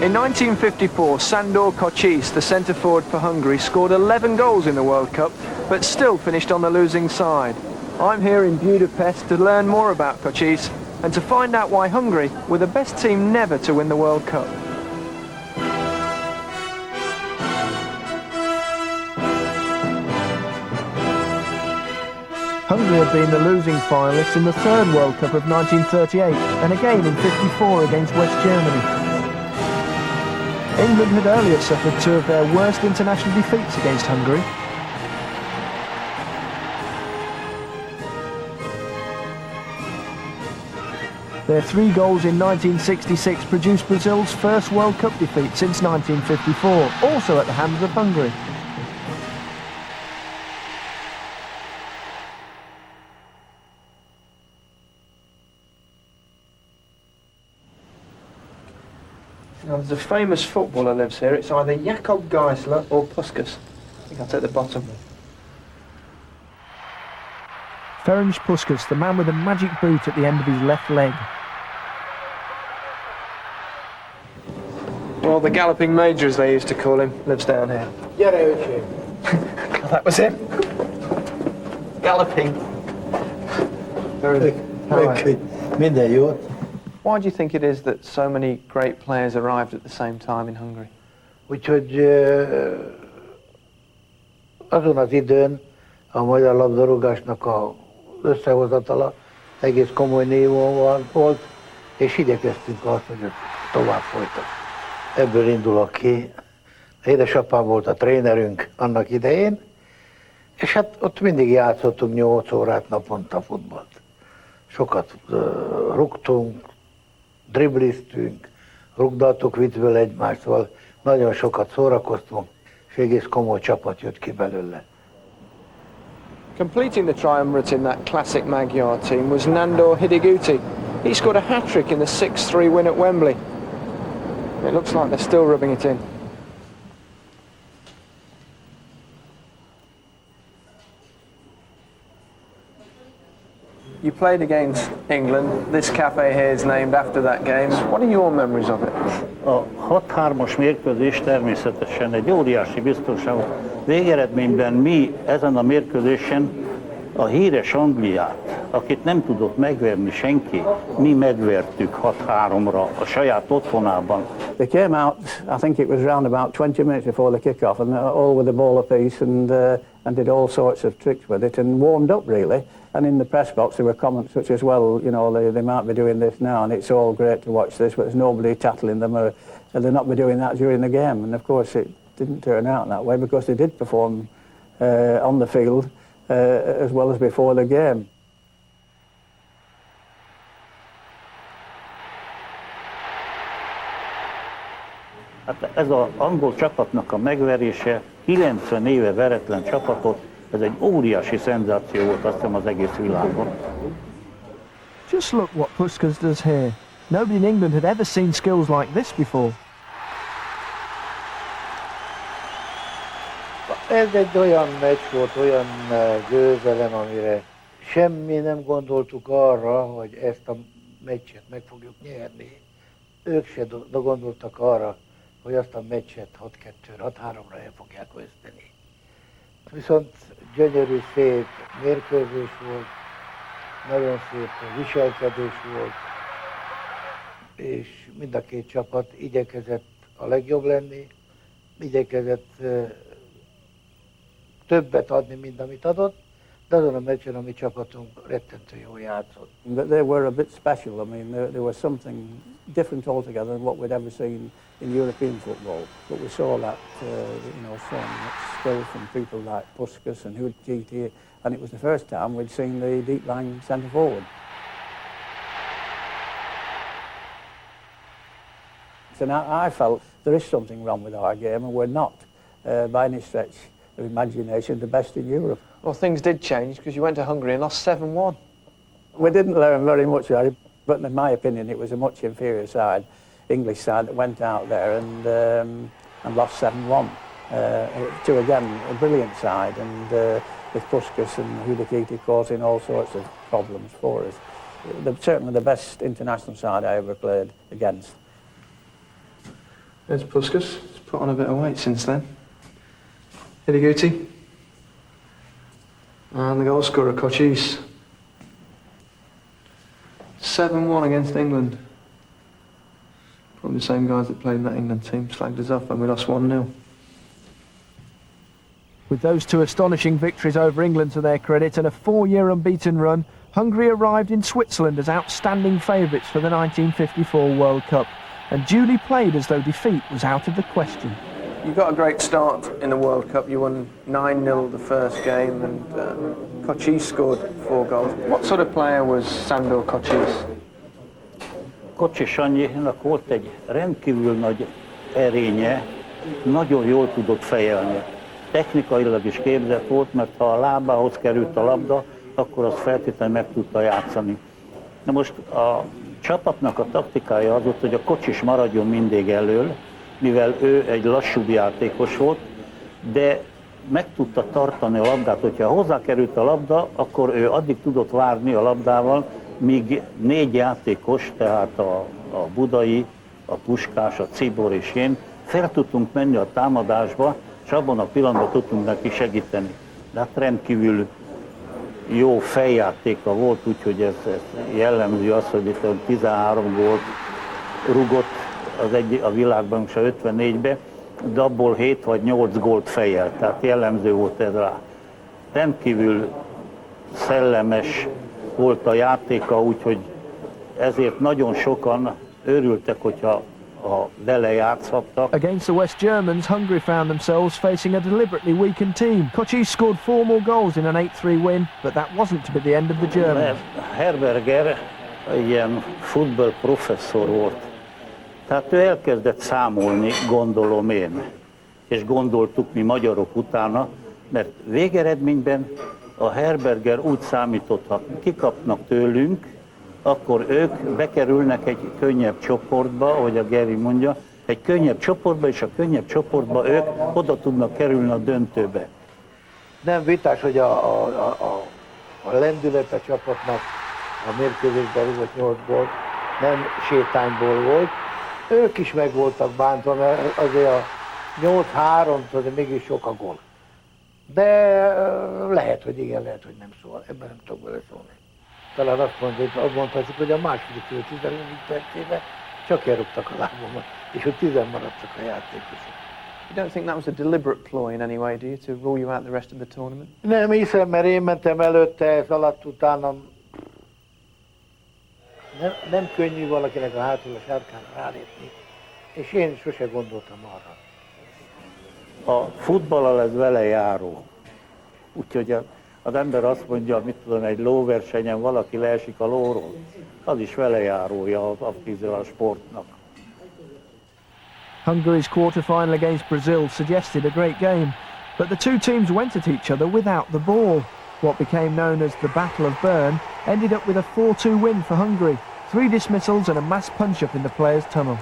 In 1954, Sandor Kocsis, the centre-forward for Hungary, scored 11 goals in the World Cup, but still finished on the losing side. I'm here in Budapest to learn more about Kocsis and to find out why Hungary were the best team never to win the World Cup. Hungary had been the losing finalists in the third World Cup of 1938 and again in '54 against West Germany. England had earlier suffered two of their worst international defeats against Hungary. Their 3 goals in 1966 produced Brazil's first World Cup defeat since 1954, also at the hands of Hungary. Now, there's a famous footballer lives here. It's either Jakob Geisler or Puskas. I think I'll take the bottom. Ferenc Puskas, the man with the magic boot at the end of his left leg. Well, the Galloping Major, as they used to call him, lives down here. That was him. Galloping. Very good. Why do you think it is that so many great players arrived at the same time in Hungary? Úgyhogy azon az időn a magyar labdarúgásnak az összehozatala egész komoly nívóban volt, és igyekeztünk azt, hogy tovább folytat. Ebből indulok ki. Édesapám volt a trénerünk annak idején, és hát ott mindig játszottunk 8 órát naponta futballt. Sokat rugtunk, dribliztünk, rugdaltuk viccből egymást, szóval nagyon sokat szórakoztunk, és egész komoly csapat jött ki belőle. Completing the triumvirate in that classic Magyar team was Nandor Hidiguti. He scored a hat-trick in the 6-3 win at Wembley. It looks like they're still rubbing it in. You played against England. This cafe here is named after that game. What are your memories of it? A 6-3-as mérkőzés természetesen egy óriási biztonság. Végeredményben mi ezen a mérkőzésen a híres Angliát, akit nem tudott megverni senki, mi megvertük 6-3-ra a saját otthonában. They came out, I think it was around about 20 minutes before the kick-off, and all with the ball apiece and did all sorts of tricks with it and warmed up really. And in the press box there were comments such as, well, you know, they might be doing this now and it's all great to watch this, but there's nobody tattling them, or they'll not be doing that during the game. And of course it didn't turn out that way, because they did perform on the field as well as before the game. Hát ez az angol csapatnak a megverése, 90 éve veretlen csapatot, ez egy óriási szenzáció volt, azt hiszem, az egész világon. Just look what Puskas does here. Nobody in England had ever seen skills like this before. Ez egy olyan meccs volt, olyan győzelem, amire semmi nem gondoltuk arra, hogy ezt a meccset meg fogjuk nyerni. Ők se gondoltak arra, hogy azt a meccset 6-2-re, 6-3-ra el fogják veszteni. Viszont gyönyörű, szép mérkőzés volt, nagyon szép viselkedés volt, és mind a két csapat igyekezett a legjobb lenni, igyekezett többet adni, mint amit adott, de azon a meccsen a mi csapatunk rettentő jól játszott. But they were a bit special. I mean, there was something different altogether than what we'd ever seen in European football. But we saw that, you know, so much skill from people like Puskas and Hudkiti, and it was the first time we'd seen the deep-lying centre forward. And I felt there is something wrong with our game, and we're not, by any stretch of imagination, the best in Europe. Well, things did change, because you went to Hungary and lost 7-1. We didn't learn very much, Harry, but in my opinion it was a much inferior side, English side, that went out there and lost 7-1 to, again, a brilliant side, and with Puskas and Hudikiti causing all sorts of problems for us. They're certainly the best international side I ever played against. There's Puskas. He's put on a bit of weight since then. Hidiguchi. And the goal scorer, Cochise. 7-1 against England. Probably the same guys that played in that England team slagged us off and we lost 1-0. With those two astonishing victories over England to their credit and a 4-year unbeaten run, Hungary arrived in Switzerland as outstanding favourites for the 1954 World Cup and duly played as though defeat was out of the question. You got a great start in the World Cup. You won 9-0 the first game and Cochise scored 4 goals. What sort of player was Sandor Cochise? Kocsis Sanyinak volt egy rendkívül nagy erénye, nagyon jól tudott fejelni. Technikailag is képzett volt, mert ha a lábához került a labda, akkor azt feltétlenül meg tudta játszani. Na most a csapatnak a taktikája az volt, hogy a Kocsis maradjon mindig elől, mivel ő egy lassúbb játékos volt, de meg tudta tartani a labdát. Hogyha hozzákerült a labda, akkor ő addig tudott várni a labdával, míg 4 játékos, tehát a Budai, a Puskás, a Cibor és én fel tudtunk menni a támadásba, és abban a pillanatban tudtunk neki segíteni. De hát rendkívül jó fejjátéka volt, úgyhogy ez jellemző az, hogy itt 13 gólt rugott a világban, és a 54-be, de abból 7 vagy 8 gólt fejjel, tehát jellemző volt ez rá. Rendkívül szellemes volt a játéka, úgyhogy ezért nagyon sokan örültek, hogyha vele játszhattak. Against the West Germans, Hungary found themselves facing a deliberately weakened team. Cochise scored 4 more goals in an 8-3 win, but that wasn't to be the end of the Germans. Herberger ilyen futballprofesszor volt. Tehát ő elkezdett számolni, gondolom én, és gondoltuk mi magyarok utána, mert végeredményben a Herberger úgy számított, ha kikapnak tőlünk, akkor ők bekerülnek egy könnyebb csoportba, ahogy a Geri mondja, egy könnyebb csoportba, és a könnyebb csoportba ők oda tudnak kerülni a döntőbe. Nem vitás, hogy a lendület a csapatnak a mérkőzésben rúgott 8 gólt nem sétányból volt. Ők is meg voltak bántva, mert azért a 8-3 mégis sok a gól. De lehet, hogy igen, lehet, hogy nem szól. Ebben nem tudok beleszólni. Talán azt mondhatjuk, hogy a második 15 percében csak elrúgtak a lábomat, és ott 10 maradtak a játékosok. You don't think that was a deliberate ploy in any way, do you, to rule you out the rest of the tournament? Nem hiszem, mert én mentem előtte, ez alatt utánam. Nem könnyű valakinek a hátul a sárkára rálépni, és én sose gondoltam arra. A futballal ez vele járó. Úgyhogy az ember azt mondja, mit tudom, egy lóversenyen valaki leesik a lóról, az is vele járója a sportnak. Hungary's quarter-final against Brazil suggested a great game, but the two teams went at each other without the ball. What became known as the Battle of Bern ended up with a 4-2 win for Hungary, 3 dismissals and a mass punch-up in the players' tunnel.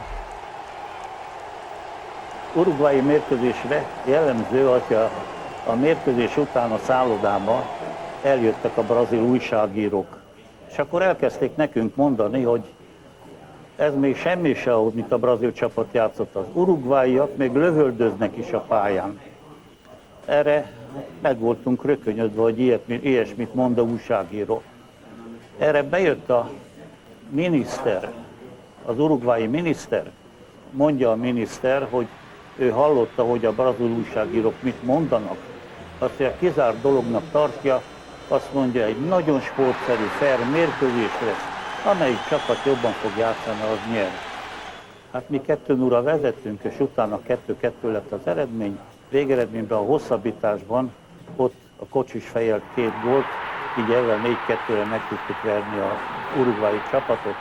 Uruguayi mérkőzésre jellemző, hogy a mérkőzés után a szállodába eljöttek a brazil újságírók, és akkor elkezdték nekünk mondani, hogy ez még semmi se ahhoz, mint a brazil csapat játszott. Az uruguayiak még lövöldöznek is a pályán. Erre meg voltunk rökönyödve, hogy ilyesmit mond a újságíró. Erre bejött a miniszter, az uruguayi miniszter, mondja a miniszter, hogy ő hallotta, hogy a brazil újságírók mit mondanak. Azt mondja, kizárt dolognak tartja, azt mondja, egy nagyon sportszerű, fair mérkőzés lesz, amelyik csapat jobban fog játszani, az nyer. Hát mi 2-0-ra vezettünk, és utána 2-2 lett az eredmény. Végeredményben a hosszabbításban ott a Kocsis fejelt 2 gólt, így ezzel 4-2-re meg tudtuk verni a uruguayi csapatot.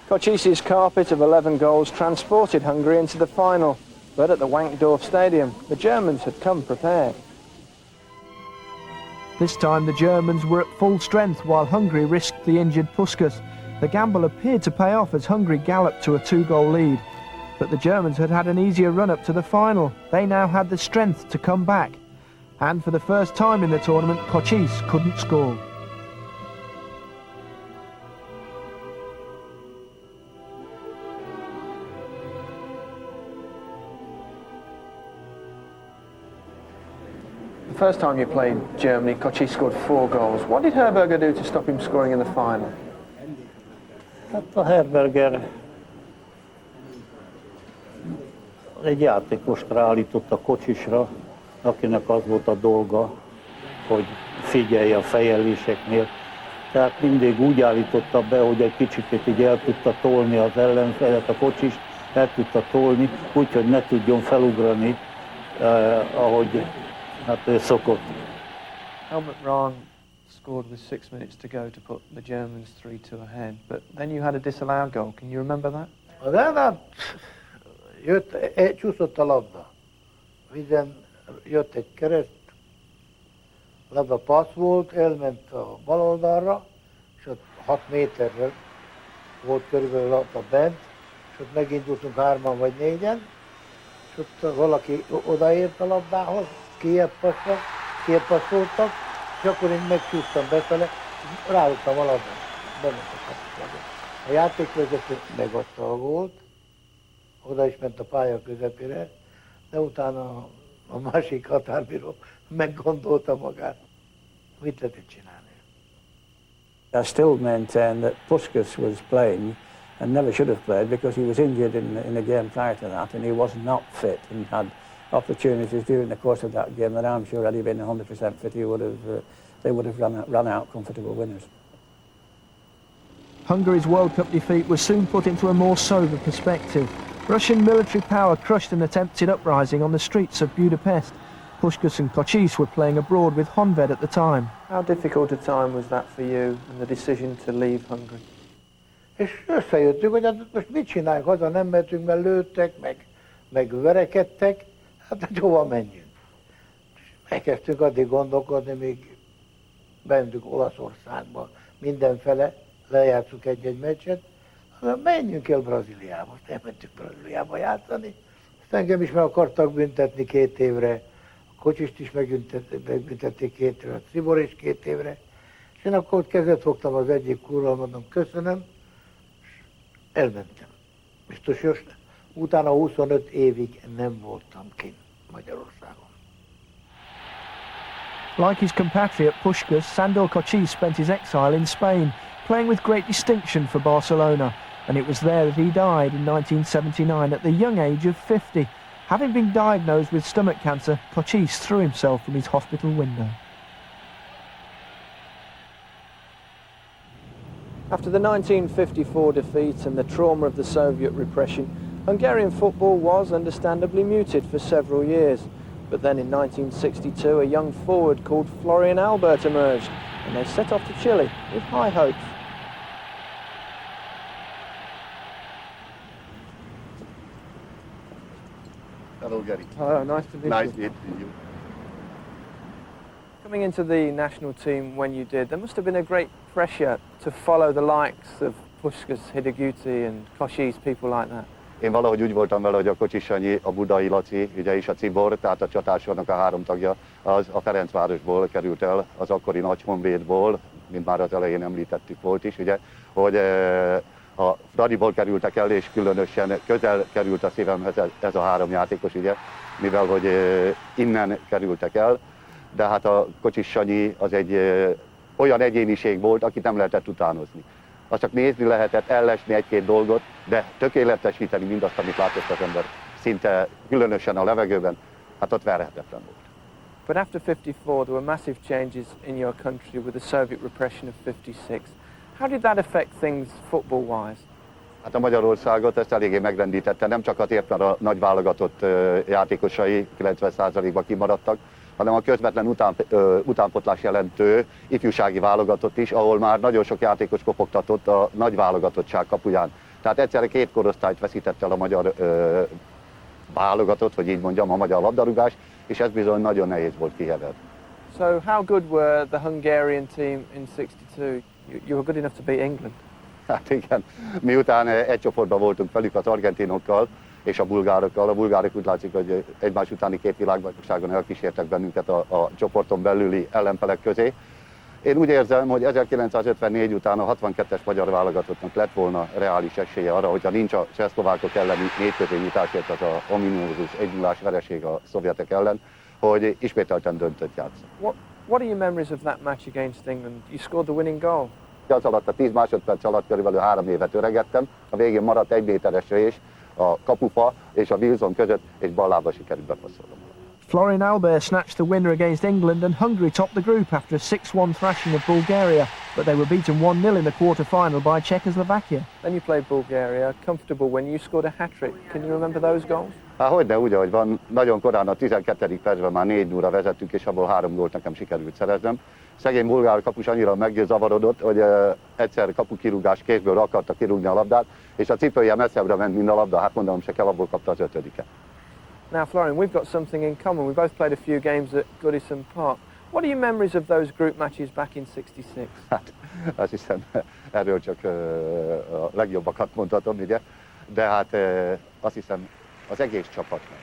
Cochise's carpet of 11 goals transported Hungary into the final, but at the Wankdorf Stadium, the Germans had come prepared. This time the Germans were at full strength while Hungary risked the injured Puskas. The gamble appeared to pay off as Hungary galloped to a 2-goal lead. But the Germans had had an easier run up to the final. They now had the strength to come back. And for the first time in the tournament, Cochise couldn't score. The first time you played Germany, Kochi scored 4 goals. What did Herberger do to stop him scoring in the final? Hát a Herberger egy játékost ráállított a Kocsisra, akinek az volt a dolga, hogy figyelje a fejeléseknél. Tehát mindig úgy állította be, hogy egy kicsit így el tudta tolni az ellenfelet, a Kocsist el tudta tolni, úgyhogy ne tudjon felugrani, ahogy hát ő szokott. Helmut Rahn scored with 6 minutes to go to put the Germans 3-2 ahead, but then you had a disallowed goal. Can you remember that? Nem, csúszott a labda. Vízen jött egy kereszt, labda passz volt, elment a bal oldalra, és ott 6 méterre volt körülbelül a labda bent, és ott megindultunk 3-an vagy 4-en, és ott valaki odaért a labdához, kieppasszoltak, és akkor én megcsúsztam befele, rárugtam a labdát, bement a kapuba. A játékvezető megadta a gólt, oda is ment a pálya közepére, de utána a másik határbíró meggondolta magát. Mit lehetett csinálni? I still maintain that Puskas was playing and never should have played because he was injured in a game prior to that and he was not fit and had opportunities during the course of that game that I'm sure had he been 100% fit they would have run out comfortable winners. Hungary's World Cup defeat was soon put into a more sober perspective. Russian military power crushed an attempted uprising on the streets of Budapest. Puskás and Kocsis were playing abroad with Honvéd at the time. How difficult a time was that for you and the decision to leave Hungary? És összejöttünk, hogy hát most mit csináljunk, haza nem mehetünk, mert lőttek, meg verekedtek, hát hova menjünk. Elkezdtünk addig gondolkodni, míg bejöttünk Olaszországba, mindenfele, lejátszunk egy-egy meccset, menjünk el Brazíliába, most elmentünk Brazíliába játszani, azt engem is meg akartak büntetni 2 évre, a Kocsist is megbüntették 2 évre, a Cibor is 2 évre, és én akkor ott kezet fogtam az egyik kurral, mondom köszönöm, és elmentem. Biztos, hogy utána 25 évig nem voltam kint Magyarországon. Like his compatriot Puskás, Sandor Kocsis spent his exile in Spain, playing with great distinction for Barcelona, and it was there that he died in 1979 at the young age of 50. Having been diagnosed with stomach cancer, Kocsis threw himself from his hospital window. After the 1954 defeat and the trauma of the Soviet repression, Hungarian football was understandably muted for several years. But then in 1962 a young forward called Florian Albert emerged, and they set off to Chile with high hopes. Hello, Gary. Hello, nice to meet Nice you. meeting you. Coming into the national team when you did, there must have been a great pressure to follow the likes of Puskás, Hidegkuti and Kocsis, people like that. Én valahogy úgy voltam vele, hogy a Kocsis Sanyi, a Budai Laci, ugye is a Cibor, tehát a csatársornak a 3 tagja, az a Ferencvárosból került el, az akkori Nagy Honvédból, mint már az elején említettük volt is, ugye, hogy a Fradiból kerültek el, és különösen közel került a szívemhez ez a 3 játékos, ugye, mivel hogy innen kerültek el, de hát a Kocsis Sanyi az egy olyan egyéniség volt, akit nem lehetett utánozni. Azt csak nézni lehetett, ellesni 1-2 dolgot, de tökéletesíteni mindazt, amit látott az ember, szinte különösen a levegőben, hát ott verhetetlen volt. But after 54 there were massive changes in your country with the Soviet repression of 56. How did that affect things football-wise? Hát a Magyarországot ezt eléggé megrendítette, nem csak azért, mert a nagy válogatott játékosai 90%-ban kimaradtak, hanem a közvetlen utánpotlás jelentő ifjúsági válogatott is, ahol már nagyon sok játékos kopogtatott a nagy válogatottság kapuján. Tehát egyszerre 2 korosztályt veszített el a magyar válogatott, hogy így mondjam, a magyar labdarúgás, és ez bizony nagyon nehéz volt kiheverni. So how good were the Hungarian team in 62? You were good enough to beat England. Hát igen, miután egy csoportban voltunk velük az argentinokkal és a bulgárokkal, a bulgárok úgy látszik, hogy egymás utáni 2 világbajnokságon elkísértek bennünket a csoporton belüli ellenfelek közé. Én úgy érzem, hogy 1954 után a 62-es magyar válogatottnak lett volna reális esélye arra, hogyha nincs a csehszlovákok elleni mérkőző nyitásért az a ominózus 1-0-ás vereség a szovjetek ellen, hogy ismételten döntött játszani. What are your memories of that match against England? You scored the winning goal. Az alatt a 10 másodperc alatt körülbelül 3 évet öregettem, a végén maradt 1 méteres rés a kapufa és a Wilson között, és ballába sikerült bepasszolnom. Florian Albert snatched the winner against England, and Hungary topped the group after a 6-1 thrashing of Bulgaria, but they were beaten 1-0 in the quarter-final by Czechoslovakia. Then you played Bulgaria, comfortable win, you scored a hat-trick. Can you remember those goals? Hát hogyne, úgy, ahogy van, nagyon korán a 12. percben már 4-0-ra vezettünk, és abból 3 gólt nekem sikerült szereznem. Szegény bulgár kapus annyira megzavarodott, hogy egyszer kapukirúgás kézből akarta kirúgni a labdát, és a cipője messzebbre ment, mint a labda, hát mondanom se kell, abból kapta az 5-et. Now, Florian, we've got something in common. We both played a few games at Goodison Park. What are your memories of those group matches back in '66? Hát, azt hiszem, erről csak a legjobbakat mondhatom, ugye? De hát azt hiszem, az egész csapatnak.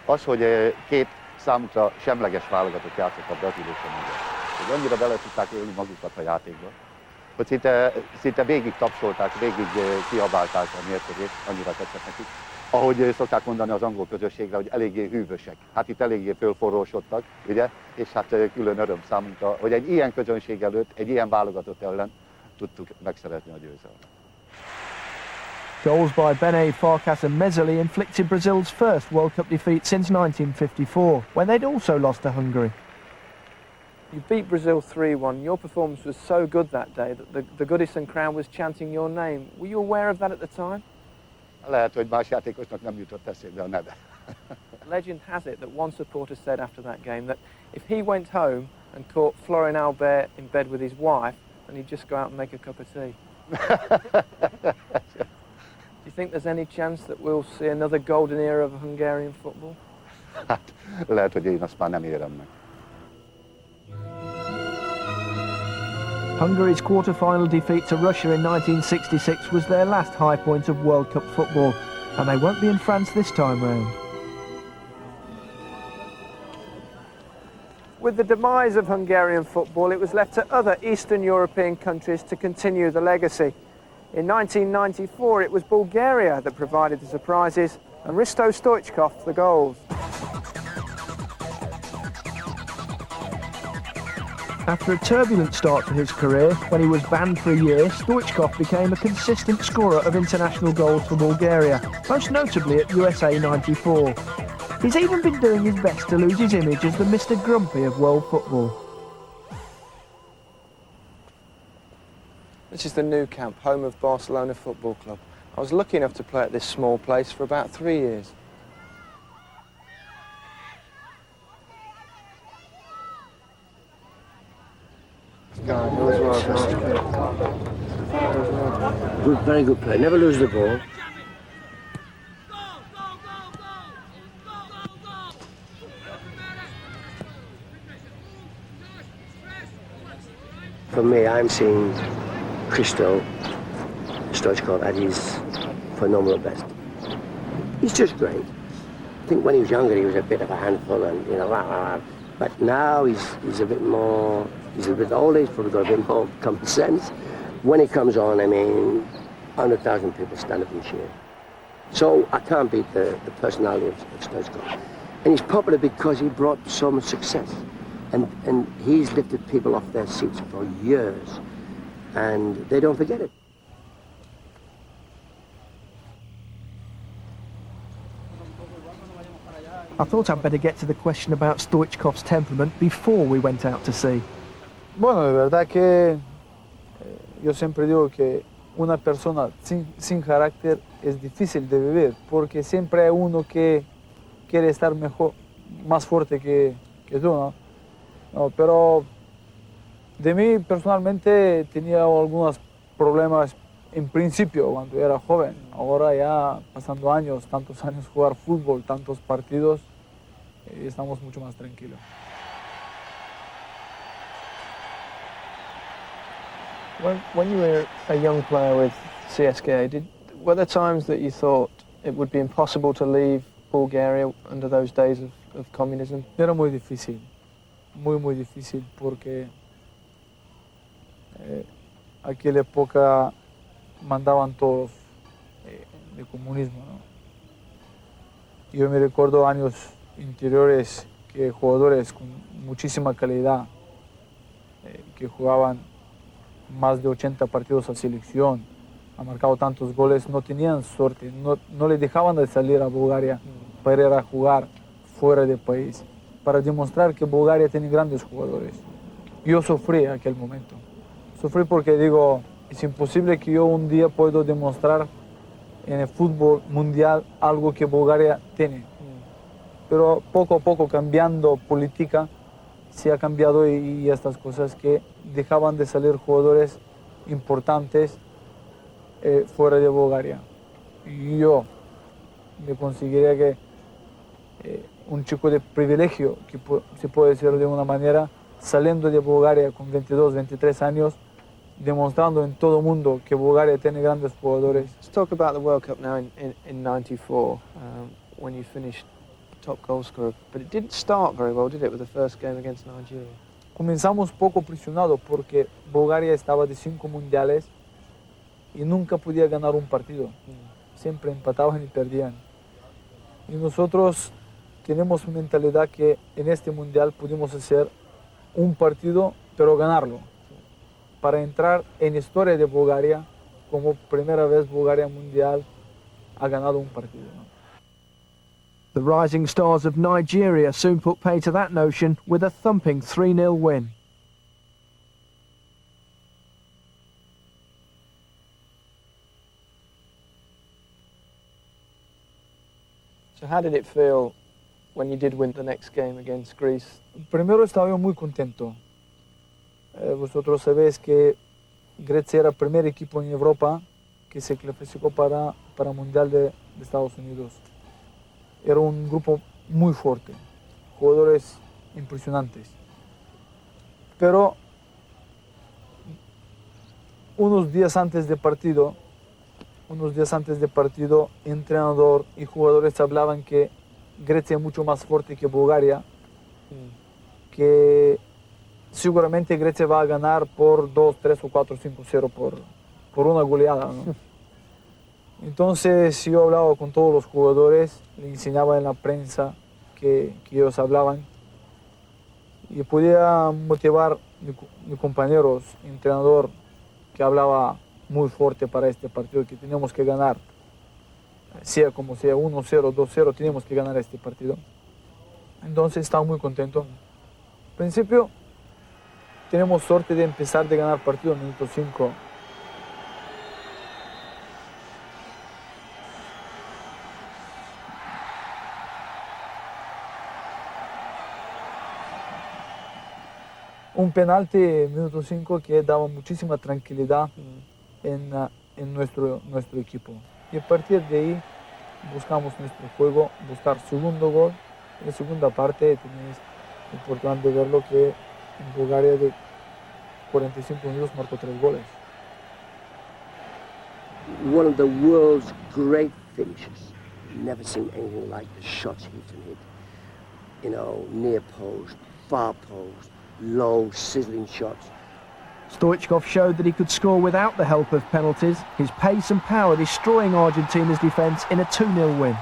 Az, hogy két számukra semleges válogatott játszott a brazil és a magyar. Hogy annyira bele tudták élni magukat a játékba, hogy szinte végig tapsolták, végig kiabálták a mérkőzést, annyira tetszett nekik. Ahogy szokták mondani az angol közösségre, hogy eléggé hűvösek. Hát itt eléggé fölforrósodtak, ugye? És hát külön öröm számunkra, hogy egy ilyen közönség előtt, egy ilyen válogatott ellen tudtuk megszerezni a győzelmet. Goals by Bené, Farkas and Mezzeli inflicted Brazil's first World Cup defeat since 1954, when they'd also lost to Hungary. You beat Brazil 3-1. Your performance was so good that day that the Goodison crowd was chanting your name. Were you aware of that at the time? Lehet, hogy más játékosnak nem jutott eszébe a neve. Legend has it that one supporter said after that game that if he went home and caught Florian Albert in bed with his wife, then he'd just go out and make a cup of tea. Do you think there's any chance that we'll see another golden era of Hungarian football? Hát, lehet, hogy én azt már nem érem meg. Hungary's quarter-final defeat to Russia in 1966 was their last high point of World Cup football, and they won't be in France this time round. With the demise of Hungarian football, it was left to other Eastern European countries to continue the legacy. In 1994, it was Bulgaria that provided the surprises, and Risto Stoichkov the goals. After a turbulent start to his career, when he was banned for a year, Stoichkov became a consistent scorer of international goals for Bulgaria, most notably at USA '94. He's even been doing his best to lose his image as the Mr. Grumpy of world football. This is the Nou Camp, home of Barcelona Football Club. I was lucky enough to play at this small place for about 3 years. Good, very good play. Never lose the ball. For me, I'm seeing Risto Stoichkov at his phenomenal best. He's just great. I think when he was younger, he was a bit of a handful, and you know, but now he's a bit more. He's a bit older. He's probably got a bit more common sense. When he comes on, I mean, 100,000 people stand up and cheer. So I can't beat the personality of Stoichkov. And he's popular because he brought so much success. And he's lifted people off their seats for years. And they don't forget it. I thought I'd better get to the question about Stoichkov's temperament before we went out to sea. Bueno, de verdad que yo siempre digo que una persona sin carácter es difícil de vivir, porque siempre hay uno que quiere estar mejor, más fuerte que tú, ¿no? No, pero de mí personalmente tenía algunos problemas en principio cuando era joven. Ahora ya pasando años, tantos años jugar fútbol, tantos partidos, estamos mucho más tranquilos. When you were a young player with CSKA, were there times that you thought it would be impossible to leave Bulgaria under those days of communism? Era muy difícil, muy difícil, porque aquella época mandaban todos de comunismo, ¿no? Yo me recuerdo años interiores que jugadores con muchísima calidad, que jugaban más de 80 partidos a selección, han marcado tantos goles, no tenían suerte, no le dejaban de salir a Bulgaria para ir a jugar fuera del país, para demostrar que Bulgaria tiene grandes jugadores. Yo sufrí aquel momento. Sufrí porque digo, es imposible que yo un día pueda demostrar en el fútbol mundial algo que Bulgaria tiene. Pero poco a poco, cambiando política, se ha cambiado y estas cosas que dejaban de salir jugadores importantes fuera de Bulgaria. Y yo me conseguiría que un chico de privilegio, que se puede decir de una manera, saliendo de Bulgaria con 22, 23 años, demostrando en todo el mundo que Bulgaria tiene grandes jugadores. Let's talk about the World Cup now in 94, when you finished top goal scorer. But it didn't start very well, did it, with the first game against Nigeria? Comenzamos poco presionados porque Bulgaria estaba de 5 mundiales y nunca podía ganar un partido. Siempre empataban y perdían. Y nosotros tenemos mentalidad que en este mundial pudimos hacer un partido, pero ganarlo. Para entrar en la historia de Bulgaria, como primera vez Bulgaria mundial ha ganado un partido, ¿no? The rising stars of Nigeria soon put pay to that notion with a thumping 3-0 win. So how did it feel when you did win the next game against Greece? Primero estaba yo muy contento. Vosotros sabéis que Grecia era el primer equipo en Europa que se clasificó para el Mundial de Estados Unidos. Era un grupo muy fuerte, jugadores impresionantes. Pero unos días antes del partido, entrenador y jugadores hablaban que Grecia es mucho más fuerte que Bulgaria, que seguramente Grecia va a ganar por 2, 3 o 4, 5-0 por una goleada, ¿no? Entonces yo hablaba con todos los jugadores, le enseñaba en la prensa que ellos hablaban y podía motivar a mis compañeros, entrenador, que hablaba muy fuerte para este partido, que teníamos que ganar, sea como sea, 1-0, 2-0, teníamos que ganar este partido. Entonces estaba muy contento. Al principio tenemos suerte de empezar de ganar partido en minuto 5. Un penalti en minuto 5 que daba muchísima tranquilidad en nuestro equipo. Y a partir de ahí buscamos nuestro juego, buscar segundo gol. En la segunda parte es importante verlo que en Bulgaria de 45 minutos marcó 3 goles. One of the world's great finishes. Never seen anything like the shots he can hit. You know, near post, far post, low, sizzling shots. Stoichkov showed that he could score without the help of penalties, his pace and power destroying Argentina's defence in a 2-0 win.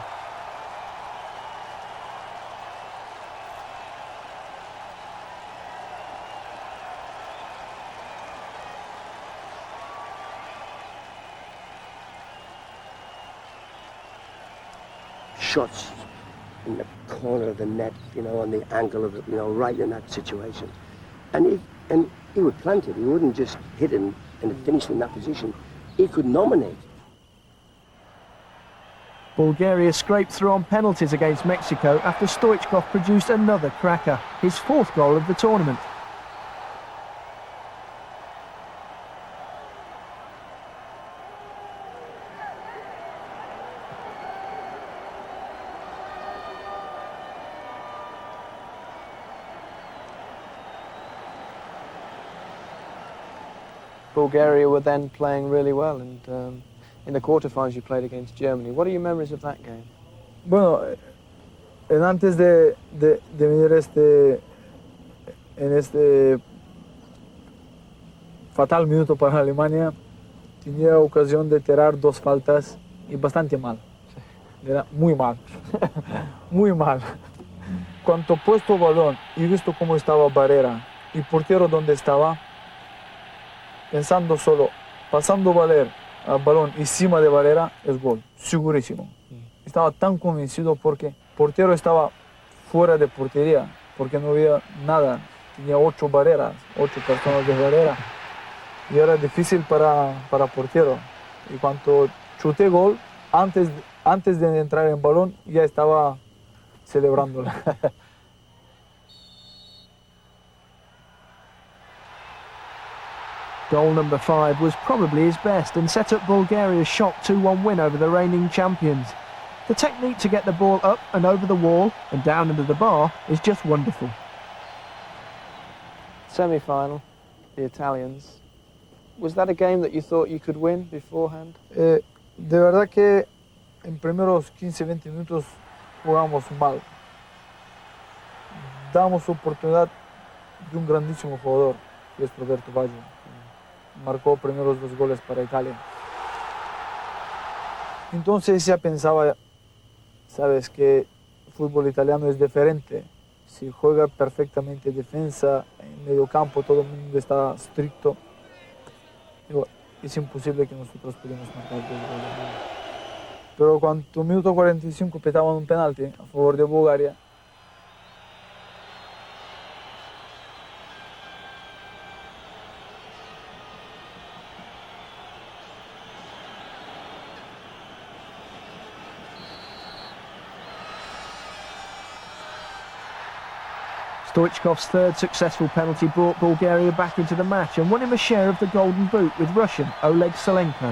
Shots in the corner of the net, you know, on the angle of it, you know, right in that situation. And he would plant it. He wouldn't just hit it and finish in that position. He could nominate. Bulgaria scraped through on penalties against Mexico after Stoichkov produced another cracker, his 4th goal of the tournament. Bulgaria were then playing really well, and in the quarterfinals you played against Germany. What are your memories of that game? Bueno, antes de venir en este fatal minuto para Alemania, tenía ocasión de tirar 2 faltas y bastante mal. Era muy mal, muy mal. Cuando puesto balón y visto cómo estaba Barrera y portero donde estaba, pensando solo, pasando al balón encima de Barrera, es gol, segurísimo. Estaba tan convencido porque portero estaba fuera de portería, porque no había nada, tenía 8 barreras, 8 personas de barrera, y era difícil para portero. Y cuando chuté gol, antes de entrar en balón, ya estaba celebrándola. Goal number 5 was probably his best and set up Bulgaria's shock 2-1 win over the reigning champions. The technique to get the ball up and over the wall and down into the bar is just wonderful. Semi-final, the Italians. Was that a game that you thought you could win beforehand? De verdad que en primeros 15-20 minutos jugamos mal. Damos oportunidad de un grandísimo jugador, que es Roberto Baggio. Marcó primeros 2 goles para Italia. Entonces ya pensaba, sabes que el fútbol italiano es diferente. Si juega perfectamente defensa, en medio campo todo el mundo está estricto. Digo, es imposible que nosotros podamos marcar 2 goles. Pero cuando minuto 45 pitaban un penalti a favor de Bulgaria, Stoichkov's third successful penalty brought Bulgaria back into the match and won him a share of the golden boot with Russian Oleg Salenko.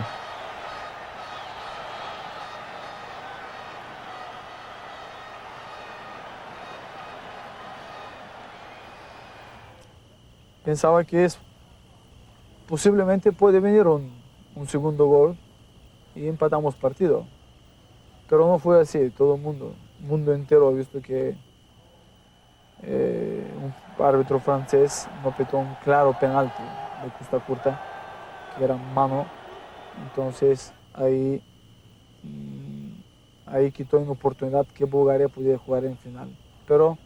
pensaba que posiblemente puede venir un segundo gol y empatamos partido. Pero no fue así, todo el mundo entero ha visto que un árbitro francés no pitó un claro penalti de costa curta, que era mano. Entonces ahí quitó una oportunidad que Bulgaria pudiera jugar en final. Pero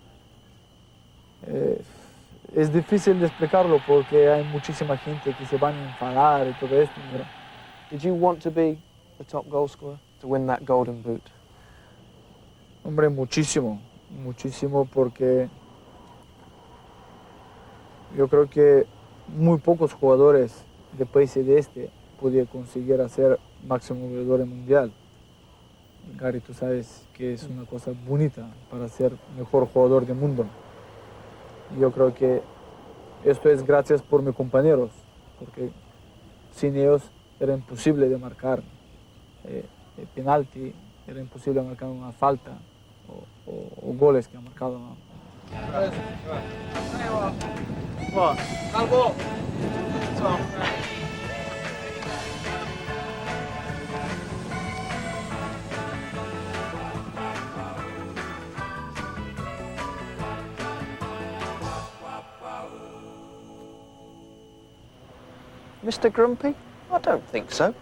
es difícil de explicarlo porque hay muchísima gente que se van a enfadar y todo esto. Pero Did you want to be the top goal scorer, to win that golden boot? hombre, muchísimo porque yo creo que muy pocos jugadores de países de este podían conseguir hacer máximo goleador mundial. Gary, tú sabes que es una cosa bonita para ser mejor jugador del mundo. Yo creo que esto es gracias por mis compañeros, porque sin ellos era imposible de marcar el penalti, era imposible marcar una falta o goles que ha marcado. Mr. Grumpy? I don't think so.